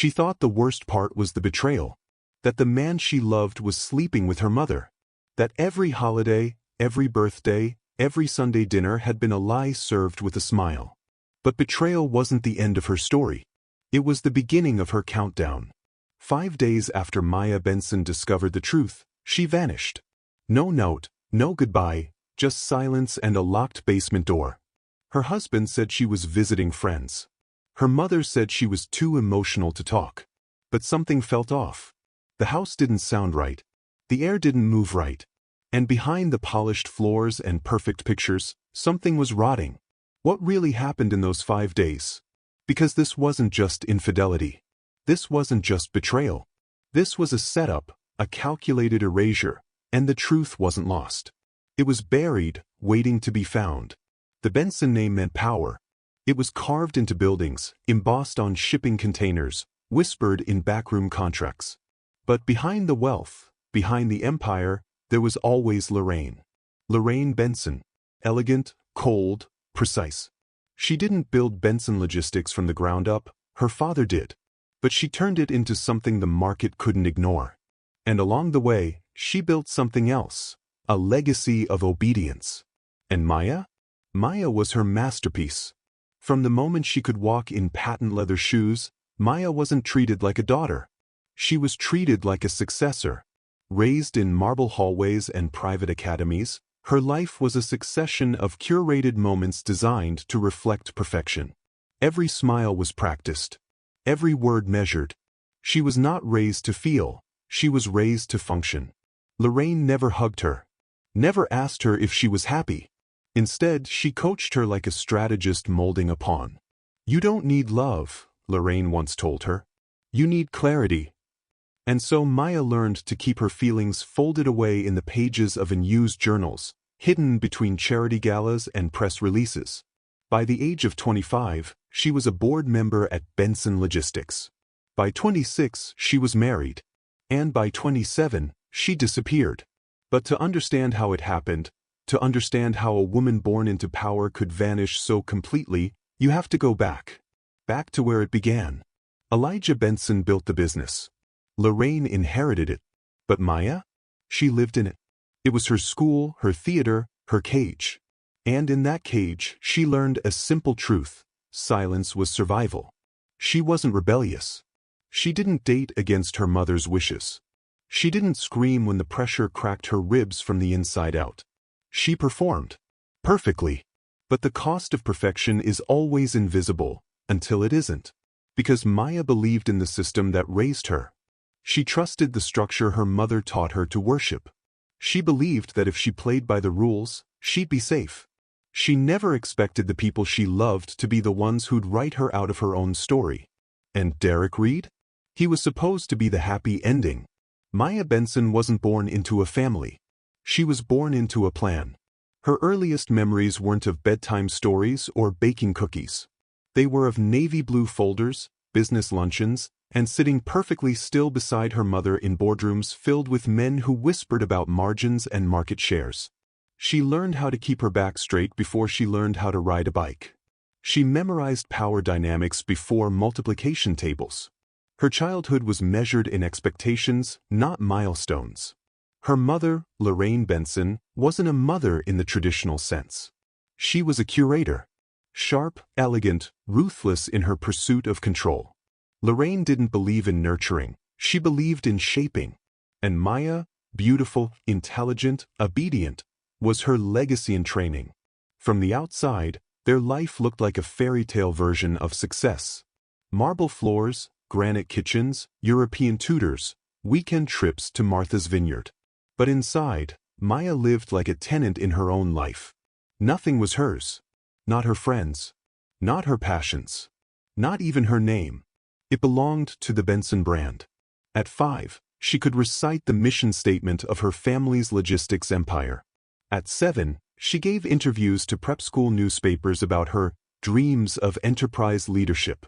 She thought the worst part was the betrayal. That the man she loved was sleeping with her mother. That every holiday, every birthday, every Sunday dinner had been a lie served with a smile. But betrayal wasn't the end of her story. It was the beginning of her countdown. 5 days after Maya Benson discovered the truth, she vanished. No note, no goodbye, just silence and a locked basement door. Her husband said she was visiting friends. Her mother said she was too emotional to talk. But something felt off. The house didn't sound right. The air didn't move right. And behind the polished floors and perfect pictures, something was rotting. What really happened in those 5 days? Because this wasn't just infidelity. This wasn't just betrayal. This was a setup, a calculated erasure, and the truth wasn't lost. It was buried, waiting to be found. The Benson name meant power. It was carved into buildings, embossed on shipping containers, whispered in backroom contracts. But behind the wealth, behind the empire, there was always Lorraine. Lorraine Benson. Elegant, cold, precise. She didn't build Benson Logistics from the ground up, her father did. But she turned it into something the market couldn't ignore. And along the way, she built something else, a legacy of obedience. And Maya? Maya was her masterpiece. From the moment she could walk in patent leather shoes, Maya wasn't treated like a daughter. She was treated like a successor. Raised in marble hallways and private academies, her life was a succession of curated moments designed to reflect perfection. Every smile was practiced. Every word measured. She was not raised to feel, she was raised to function. Lorraine never hugged her. Never asked her if she was happy. Instead, she coached her like a strategist molding a pawn. "You don't need love," Lorraine once told her. "You need clarity." And so Maya learned to keep her feelings folded away in the pages of unused journals, hidden between charity galas and press releases. By the age of 25, she was a board member at Benson Logistics. By 26, she was married. And by 27, she disappeared. But to understand how it happened, to understand how a woman born into power could vanish so completely, you have to go back. Back to where it began. Elijah Benson built the business. Lorraine inherited it. But Maya? She lived in it. It was her school, her theater, her cage. And in that cage, she learned a simple truth. Silence was survival. She wasn't rebellious. She didn't date against her mother's wishes. She didn't scream when the pressure cracked her ribs from the inside out. She performed. Perfectly. But the cost of perfection is always invisible, until it isn't. Because Maya believed in the system that raised her. She trusted the structure her mother taught her to worship. She believed that if she played by the rules, she'd be safe. She never expected the people she loved to be the ones who'd write her out of her own story. And Derek Reed? He was supposed to be the happy ending. Maya Benson wasn't born into a family. She was born into a plan. Her earliest memories weren't of bedtime stories or baking cookies. They were of navy blue folders, business luncheons, and sitting perfectly still beside her mother in boardrooms filled with men who whispered about margins and market shares. She learned how to keep her back straight before she learned how to ride a bike. She memorized power dynamics before multiplication tables. Her childhood was measured in expectations, not milestones. Her mother, Lorraine Benson, wasn't a mother in the traditional sense. She was a curator. Sharp, elegant, ruthless in her pursuit of control. Lorraine didn't believe in nurturing, she believed in shaping. And Maya, beautiful, intelligent, obedient, was her legacy in training. From the outside, their life looked like a fairy tale version of success. Marble floors, granite kitchens, European tutors, weekend trips to Martha's Vineyard. But inside, Maya lived like a tenant in her own life. Nothing was hers. Not her friends. Not her passions. Not even her name. It belonged to the Benson brand. At 5, she could recite the mission statement of her family's logistics empire. At 7, she gave interviews to prep school newspapers about her dreams of enterprise leadership.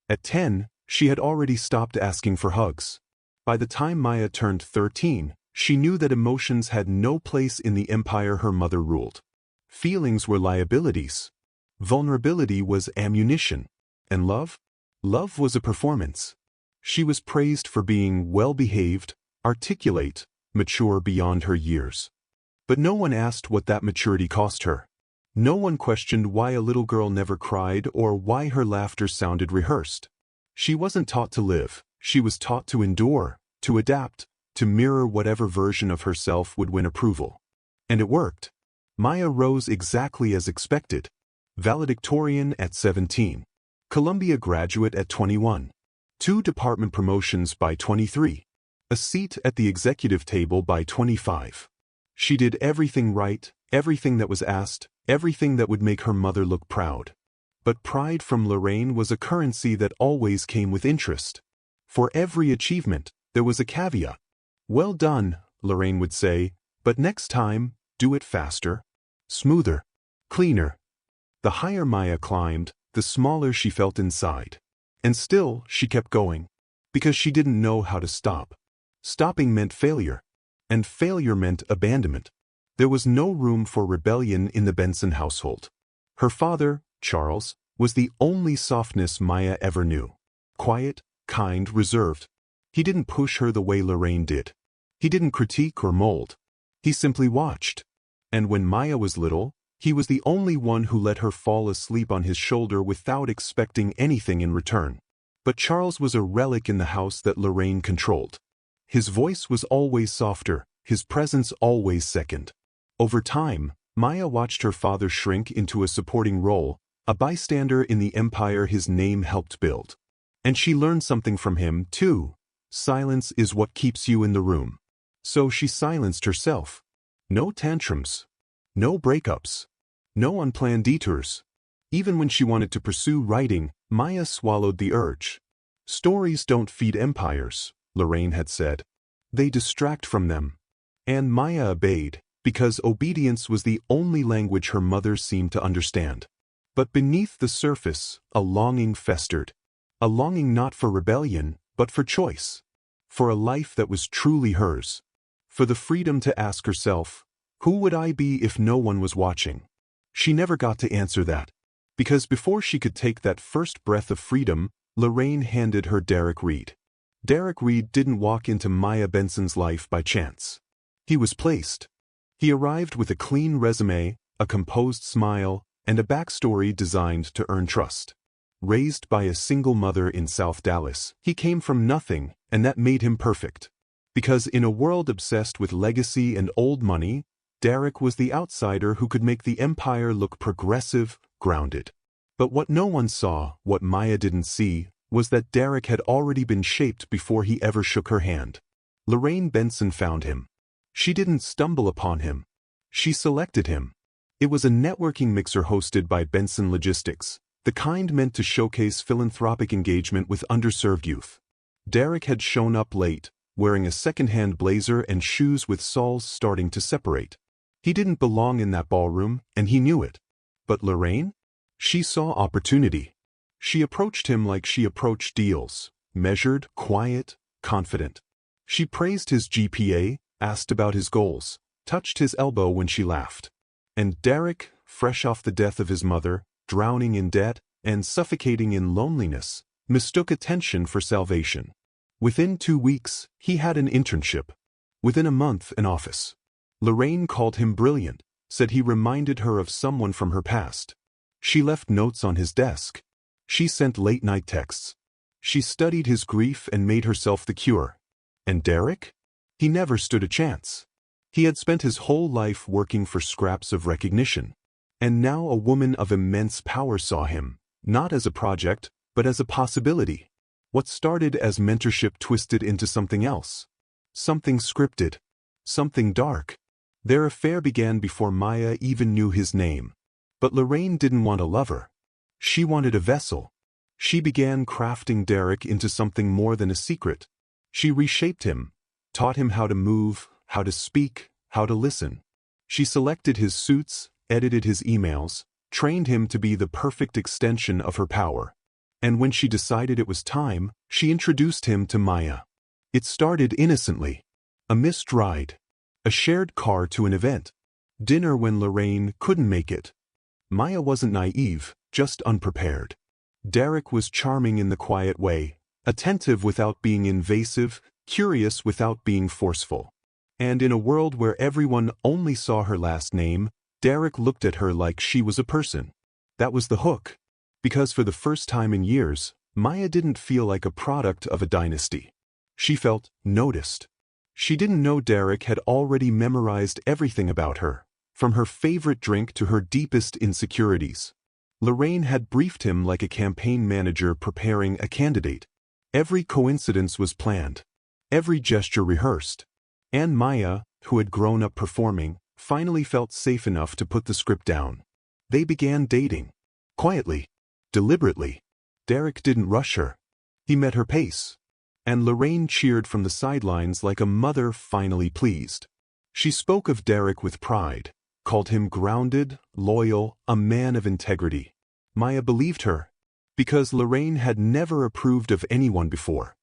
At 10, she had already stopped asking for hugs. By the time Maya turned 13, she knew that emotions had no place in the empire her mother ruled. Feelings were liabilities. Vulnerability was ammunition. And love? Love was a performance. She was praised for being well-behaved, articulate, mature beyond her years. But no one asked what that maturity cost her. No one questioned why a little girl never cried or why her laughter sounded rehearsed. She wasn't taught to live, she was taught to endure, to adapt, to mirror whatever version of herself would win approval. And it worked. Maya rose exactly as expected. Valedictorian at 17. Columbia graduate at 21. 2 department promotions by 23. A seat at the executive table by 25. She did everything right, everything that was asked, everything that would make her mother look proud. But pride from Lorraine was a currency that always came with interest. For every achievement, there was a caveat. "Well done," Lorraine would say, "but next time, do it faster, smoother, cleaner." The higher Maya climbed, the smaller she felt inside. And still, she kept going. Because she didn't know how to stop. Stopping meant failure. And failure meant abandonment. There was no room for rebellion in the Benson household. Her father, Charles, was the only softness Maya ever knew. Quiet, kind, reserved. He didn't push her the way Lorraine did. He didn't critique or mold. He simply watched. And when Maya was little, he was the only one who let her fall asleep on his shoulder without expecting anything in return. But Charles was a relic in the house that Lorraine controlled. His voice was always softer, his presence always second. Over time, Maya watched her father shrink into a supporting role, a bystander in the empire his name helped build. And she learned something from him, too. Silence is what keeps you in the room. So she silenced herself. No tantrums. No breakups. No unplanned detours. Even when she wanted to pursue writing, Maya swallowed the urge. Stories don't feed empires, Lorraine had said. They distract from them. And Maya obeyed, because obedience was the only language her mother seemed to understand. But beneath the surface, a longing festered. A longing not for rebellion, but for choice. For a life that was truly hers. For the freedom to ask herself, who would I be if no one was watching? She never got to answer that. Because before she could take that first breath of freedom, Lorraine handed her Derek Reed. Derek Reed didn't walk into Maya Benson's life by chance. He was placed. He arrived with a clean resume, a composed smile, and a backstory designed to earn trust. Raised by a single mother in South Dallas, he came from nothing, and that made him perfect. Because in a world obsessed with legacy and old money, Derek was the outsider who could make the empire look progressive, grounded. But what no one saw, what Maya didn't see, was that Derek had already been shaped before he ever shook her hand. Lorraine Benson found him. She didn't stumble upon him. She selected him. It was a networking mixer hosted by Benson Logistics, the kind meant to showcase philanthropic engagement with underserved youth. Derek had shown up late, wearing a second-hand blazer and shoes with soles starting to separate. He didn't belong in that ballroom, and he knew it. But Lorraine? She saw opportunity. She approached him like she approached deals, measured, quiet, confident. She praised his GPA, asked about his goals, touched his elbow when she laughed. And Derek, fresh off the death of his mother, drowning in debt, and suffocating in loneliness, mistook attention for salvation. Within 2 weeks, he had an internship. Within a month, an office. Lorraine called him brilliant, said he reminded her of someone from her past. She left notes on his desk. She sent late-night texts. She studied his grief and made herself the cure. And Derek? He never stood a chance. He had spent his whole life working for scraps of recognition. And now a woman of immense power saw him, not as a project, but as a possibility. What started as mentorship twisted into something else. Something scripted. Something dark. Their affair began before Maya even knew his name. But Lorraine didn't want a lover. She wanted a vessel. She began crafting Derek into something more than a secret. She reshaped him, taught him how to move, how to speak, how to listen. She selected his suits, edited his emails, trained him to be the perfect extension of her power. And when she decided it was time, she introduced him to Maya. It started innocently. A missed ride. A shared car to an event. Dinner when Lorraine couldn't make it. Maya wasn't naive, just unprepared. Derek was charming in the quiet way, Attentive without being invasive, curious without being forceful. And in a world where everyone only saw her last name, Derek looked at her like she was a person. That was the hook. Because for the first time in years, Maya didn't feel like a product of a dynasty. She felt noticed. She didn't know Derek had already memorized everything about her, from her favorite drink to her deepest insecurities. Lorraine had briefed him like a campaign manager preparing a candidate. Every coincidence was planned. Every gesture rehearsed. And Maya, who had grown up performing, finally felt safe enough to put the script down. They began dating. Quietly. Deliberately. Derek didn't rush her. He met her pace. And Lorraine cheered from the sidelines like a mother finally pleased. She spoke of Derek with pride, called him grounded, loyal, a man of integrity. Maya believed her, because Lorraine had never approved of anyone before.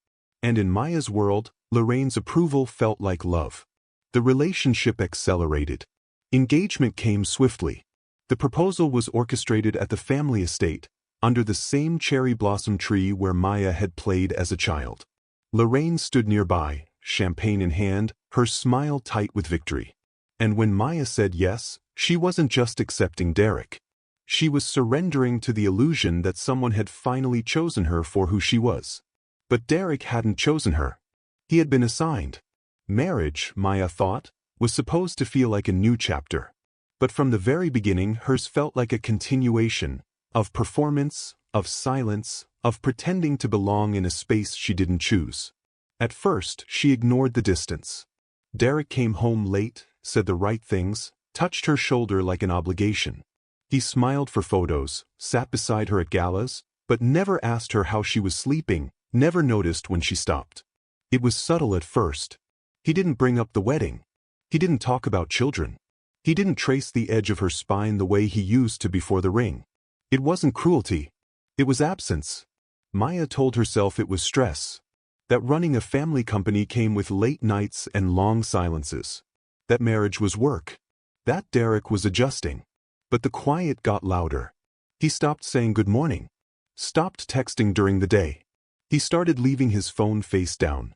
And in Maya's world, Lorraine's approval felt like love. The relationship accelerated. Engagement came swiftly. The proposal was orchestrated at the family estate, under the same cherry blossom tree where Maya had played as a child. Lorraine stood nearby, champagne in hand, her smile tight with victory. And when Maya said yes, she wasn't just accepting Derek. She was surrendering to the illusion that someone had finally chosen her for who she was. But Derek hadn't chosen her. He had been assigned. Marriage, Maya thought, was supposed to feel like a new chapter. But from the very beginning, hers felt like a continuation of performance, of silence, of pretending to belong in a space she didn't choose. At first, she ignored the distance. Derek came home late, said the right things, touched her shoulder like an obligation. He smiled for photos, sat beside her at galas, but never asked her how she was sleeping, never noticed when she stopped. It was subtle at first. He didn't bring up the wedding. He didn't talk about children. He didn't trace the edge of her spine the way he used to before the ring. It wasn't cruelty. It was absence. Maya told herself it was stress. That running a family company came with late nights and long silences. That marriage was work. That Derek was adjusting. But the quiet got louder. He stopped saying good morning. Stopped texting during the day. He started leaving his phone face down.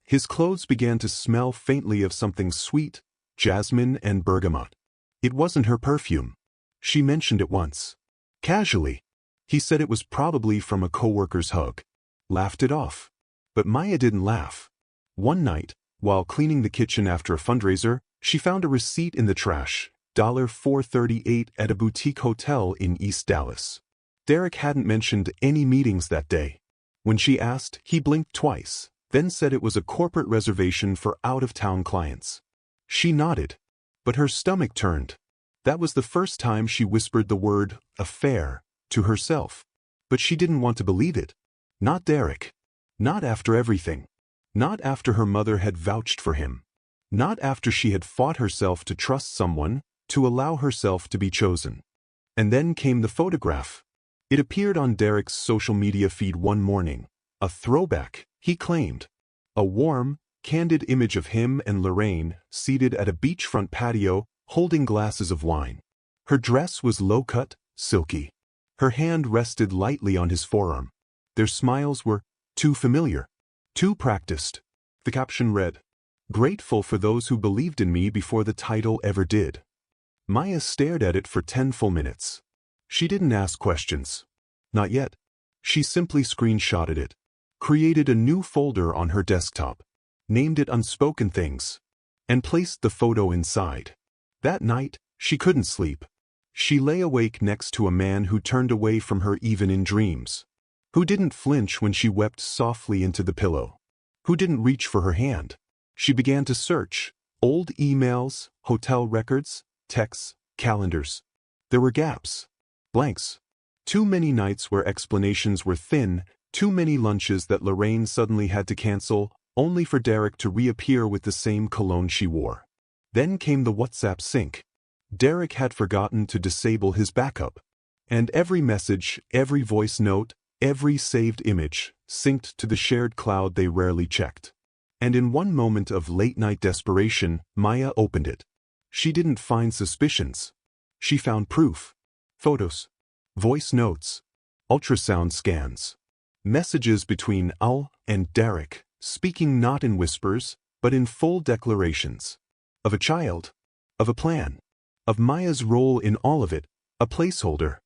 His clothes began to smell faintly of something sweet, jasmine and bergamot. It wasn't her perfume. She mentioned it once. Casually. He said it was probably from a coworker's hug. Laughed it off. But Maya didn't laugh. One night, while cleaning the kitchen after a fundraiser, she found a receipt in the trash, $4.38 at a boutique hotel in East Dallas. Derek hadn't mentioned any meetings that day. When she asked, he blinked twice, then said it was a corporate reservation for out-of-town clients. She nodded, but her stomach turned. That was the first time she whispered the word, affair, to herself. But she didn't want to believe it. Not Derek. Not after everything. Not after her mother had vouched for him. Not after she had fought herself to trust someone, to allow herself to be chosen. And then came the photograph. It appeared on Derek's social media feed one morning. A throwback, he claimed. A warm, candid image of him and Lorraine seated at a beachfront patio, holding glasses of wine. Her dress was low-cut, silky. Her hand rested lightly on his forearm. Their smiles were too familiar, too practiced. The caption read, "Grateful for those who believed in me before the title ever did." Maya stared at it for 10 full minutes. She didn't ask questions. Not yet. She simply screenshotted it, created a new folder on her desktop, named it Unspoken Things, and placed the photo inside. That night, she couldn't sleep. She lay awake next to a man who turned away from her even in dreams, who didn't flinch when she wept softly into the pillow, who didn't reach for her hand. She began to search, old emails, hotel records, texts, calendars. There were gaps, blanks. Too many nights where explanations were thin, too many lunches that Lorraine suddenly had to cancel, only for Derek to reappear with the same cologne she wore. Then came the WhatsApp sync. Derek had forgotten to disable his backup. And every message, every voice note, every saved image, synced to the shared cloud they rarely checked. And in one moment of late-night desperation, Maya opened it. She didn't find suspicions. She found proof. Photos. Voice notes. Ultrasound scans. Messages between Al and Derek, speaking not in whispers, but in full declarations. Of a child. Of a plan. Of Maya's role in all of it, a placeholder.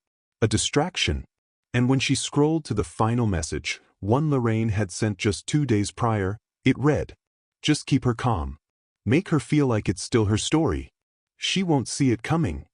A distraction. And when she scrolled to the final message, one Lorraine had sent just 2 days prior, it read, "Just keep her calm. Make her feel like it's still her story. She won't see it coming."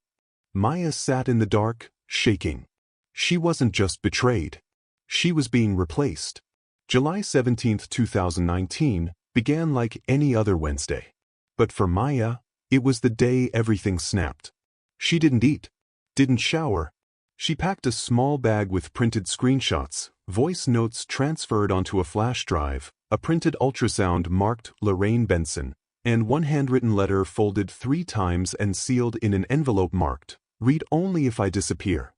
Maya sat in the dark, shaking. She wasn't just betrayed. She was being replaced. July 17, 2019, began like any other Wednesday. But for Maya, it was the day everything snapped. She didn't eat. Didn't shower. She packed a small bag with printed screenshots, voice notes transferred onto a flash drive, a printed ultrasound marked Lorraine Benson, and one handwritten letter folded 3 times and sealed in an envelope marked, "Read only if I disappear."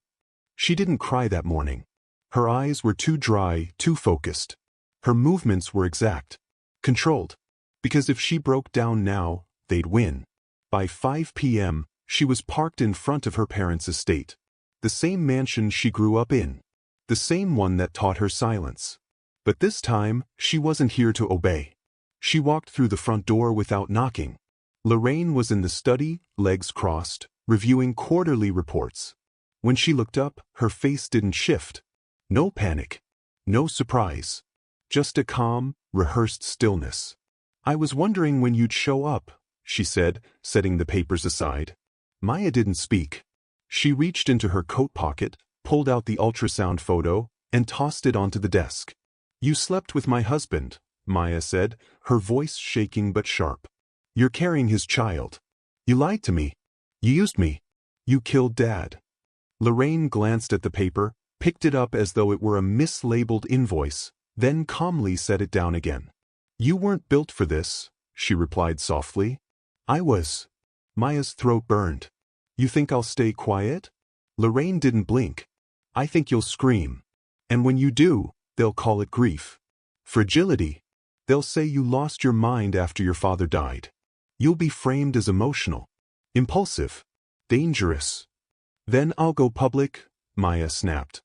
She didn't cry that morning. Her eyes were too dry, too focused. Her movements were exact. Controlled. Because if she broke down now, they'd win. By 5 p.m., she was parked in front of her parents' estate. The same mansion she grew up in. The same one that taught her silence. But this time, she wasn't here to obey. She walked through the front door without knocking. Lorraine was in the study, legs crossed, reviewing quarterly reports. When she looked up, her face didn't shift. No panic. No surprise. Just a calm, rehearsed stillness. "I was wondering when you'd show up," she said, setting the papers aside. Maya didn't speak. She reached into her coat pocket, pulled out the ultrasound photo, and tossed it onto the desk. "You slept with my husband," Maya said, her voice shaking but sharp. "You're carrying his child. You lied to me. You used me. You killed Dad." Lorraine glanced at the paper, picked it up as though it were a mislabeled invoice, then calmly set it down again. "You weren't built for this," she replied softly. "I was." Maya's throat burned. "You think I'll stay quiet?" Lorraine didn't blink. "I think you'll scream. And when you do, they'll call it grief. Fragility. They'll say you lost your mind after your father died. You'll be framed as emotional. Impulsive. Dangerous. Then I'll go public," Maya snapped.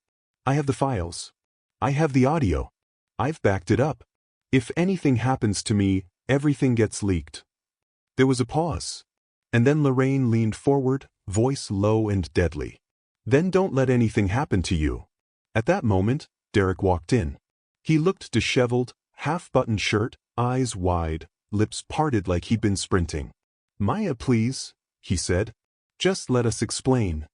"I have the files. I have the audio. I've backed it up. If anything happens to me, everything gets leaked." There was a pause. And then Lorraine leaned forward, voice low and deadly. "Then don't let anything happen to you." At that moment, Derek walked in. He looked disheveled, half-buttoned shirt, eyes wide, lips parted like he'd been sprinting. "Maya, please," he said. "Just let us explain."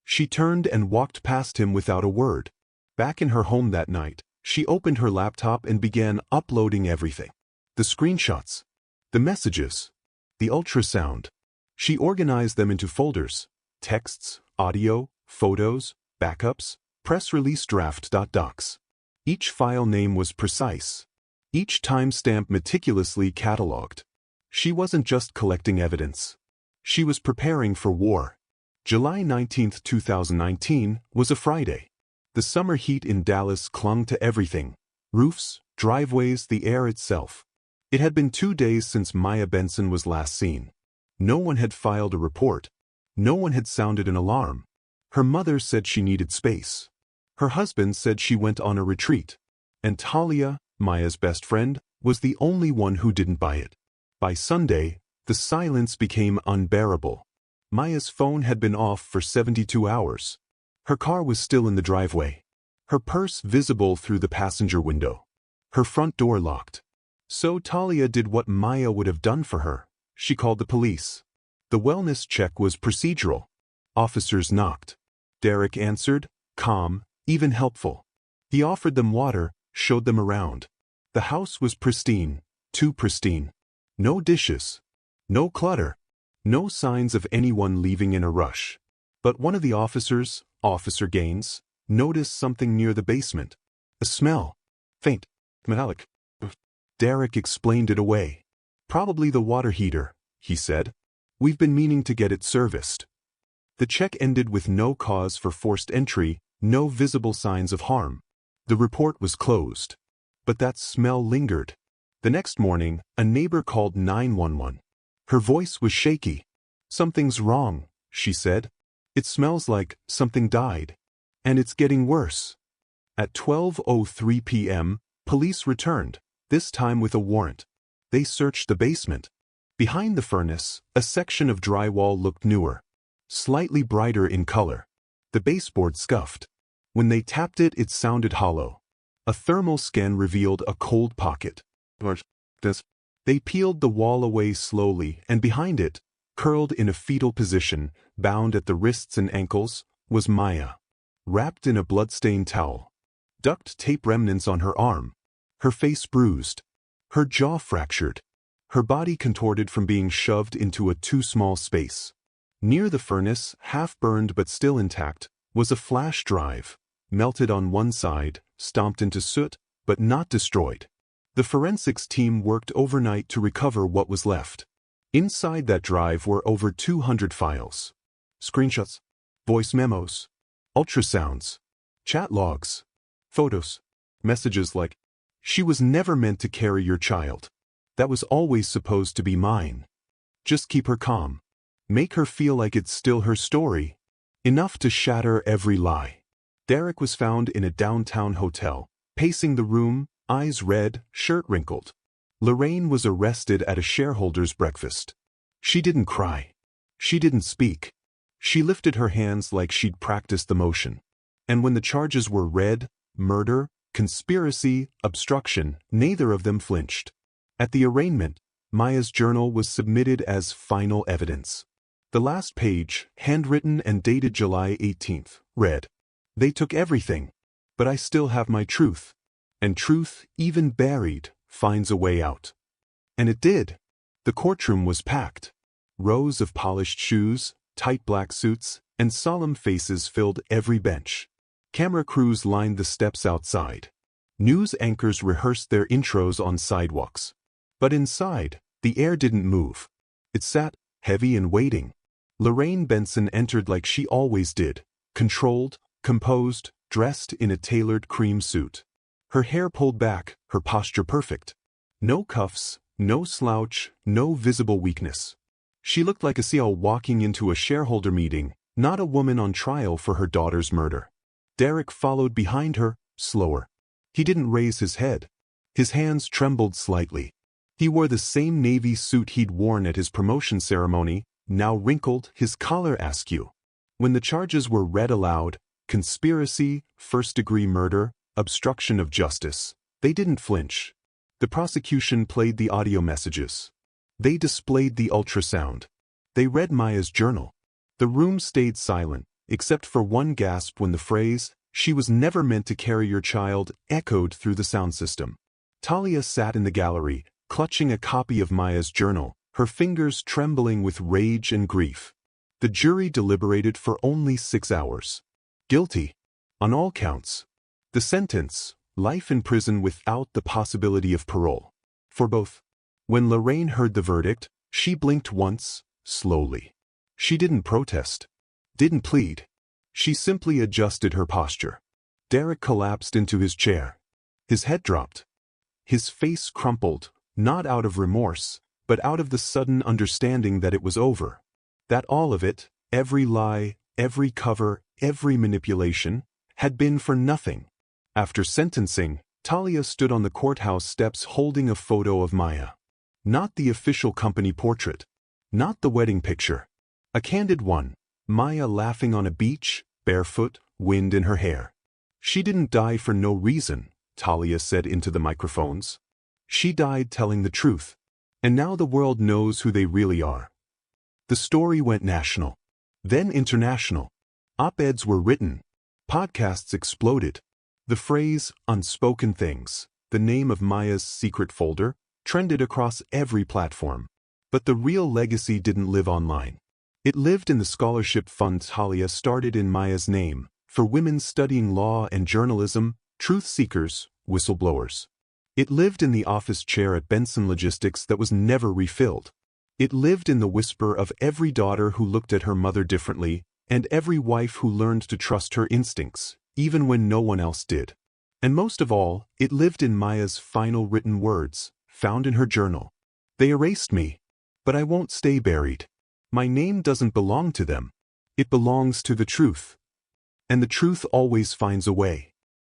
She turned and walked past him without a word. Back in her home that night, she opened her laptop and began uploading everything. The screenshots. The messages. The ultrasound. She organized them into folders. Texts, audio, photos, backups, press release draft.docs. Each file name was precise. Each timestamp meticulously catalogued. She wasn't just collecting evidence. She was preparing for war. July 19, 2019, was a Friday. The summer heat in Dallas clung to everything. Roofs, driveways, the air itself. It had been 2 days since Maya Benson was last seen. No one had filed a report. No one had sounded an alarm. Her mother said she needed space. Her husband said she went on a retreat. And Talia, Maya's best friend, was the only one who didn't buy it. By Sunday, the silence became unbearable. Maya's phone had been off for 72 hours. Her car was still in the driveway. Her purse visible through the passenger window. Her front door locked. So Talia did what Maya would have done for her. She called the police. The wellness check was procedural. Officers knocked. Derek answered, calm, even helpful. He offered them water, showed them around. The house was pristine, too pristine. No dishes. No clutter. No signs of anyone leaving in a rush. But one of the officers, Officer Gaines, noticed something near the basement. A smell. Faint. Metallic. Derek explained it away. "Probably the water heater," he said. "We've been meaning to get it serviced." The check ended with no cause for forced entry, no visible signs of harm. The report was closed. But that smell lingered. The next morning, a neighbor called 911. Her voice was shaky. "Something's wrong," she said. "It smells like something died. And it's getting worse." At 12:03 p.m., police returned, this time with a warrant. They searched the basement. Behind the furnace, a section of drywall looked newer, slightly brighter in color. The baseboard scuffed. When they tapped it, it sounded hollow. A thermal scan revealed a cold pocket. They peeled the wall away slowly, and behind it, curled in a fetal position, bound at the wrists and ankles, was Maya, wrapped in a blood-stained towel. Duct tape remnants on her arm. Her face bruised. Her jaw fractured. Her body contorted from being shoved into a too small space. Near the furnace, half-burned but still intact, was a flash drive, melted on one side, stomped into soot, but not destroyed. The forensics team worked overnight to recover what was left. Inside that drive were over 200 files. Screenshots, voice memos, ultrasounds, chat logs, photos, messages like, "She was never meant to carry your child. That was always supposed to be mine. Just keep her calm. Make her feel like it's still her story." Enough to shatter every lie. Derek was found in a downtown hotel, pacing the room, eyes red, shirt wrinkled. Lorraine was arrested at a shareholders' breakfast. She didn't cry. She didn't speak. She lifted her hands like she'd practiced the motion. And when the charges were read, murder, conspiracy, obstruction, neither of them flinched. At the arraignment, Maya's journal was submitted as final evidence. The last page, handwritten and dated July 18th, read, "They took everything, but I still have my truth. And truth, even buried, finds a way out." And it did. The courtroom was packed. Rows of polished shoes, tight black suits, and solemn faces filled every bench. Camera crews lined the steps outside. News anchors rehearsed their intros on sidewalks. But inside, the air didn't move. It sat, heavy and waiting. Lorraine Benson entered like she always did, controlled, composed, dressed in a tailored cream suit. Her hair pulled back, her posture perfect. No cuffs, no slouch, no visible weakness. She looked like a CEO walking into a shareholder meeting, not a woman on trial for her daughter's murder. Derek followed behind her, slower. He didn't raise his head. His hands trembled slightly. He wore the same navy suit he'd worn at his promotion ceremony, now wrinkled, his collar askew. When the charges were read aloud, conspiracy, first-degree murder, obstruction of justice, they didn't flinch. The prosecution played the audio messages. They displayed the ultrasound. They read Maya's journal. The room stayed silent, except for one gasp when the phrase, "She was never meant to carry your child," echoed through the sound system. Talia sat in the gallery, clutching a copy of Maya's journal, her fingers trembling with rage and grief. The jury deliberated for only 6 hours. Guilty. On all counts. The sentence, life in prison without the possibility of parole. For both. When Lorraine heard the verdict, she blinked once, slowly. She didn't protest. Didn't plead. She simply adjusted her posture. Derek collapsed into his chair. His head dropped. His face crumpled, not out of remorse, but out of the sudden understanding that it was over. That all of it, every lie, every cover, every manipulation, had been for nothing. After sentencing, Talia stood on the courthouse steps holding a photo of Maya. Not the official company portrait. Not the wedding picture. A candid one, Maya laughing on a beach, barefoot, wind in her hair. She didn't die for no reason, Talia said into the microphones. She died telling the truth. And now the world knows who they really are. The story went national. Then international. Op-eds were written. Podcasts exploded. The phrase, "unspoken things," the name of Maya's secret folder, trended across every platform. But the real legacy didn't live online. It lived in the scholarship fund Talia started in Maya's name, for women studying law and journalism, truth seekers, whistleblowers. It lived in the office chair at Benson Logistics that was never refilled. It lived in the whisper of every daughter who looked at her mother differently, and every wife who learned to trust her instincts, even when no one else did. And most of all, it lived in Maya's final written words, found in her journal. "They erased me, but I won't stay buried. My name doesn't belong to them. It belongs to the truth. And the truth always finds a way."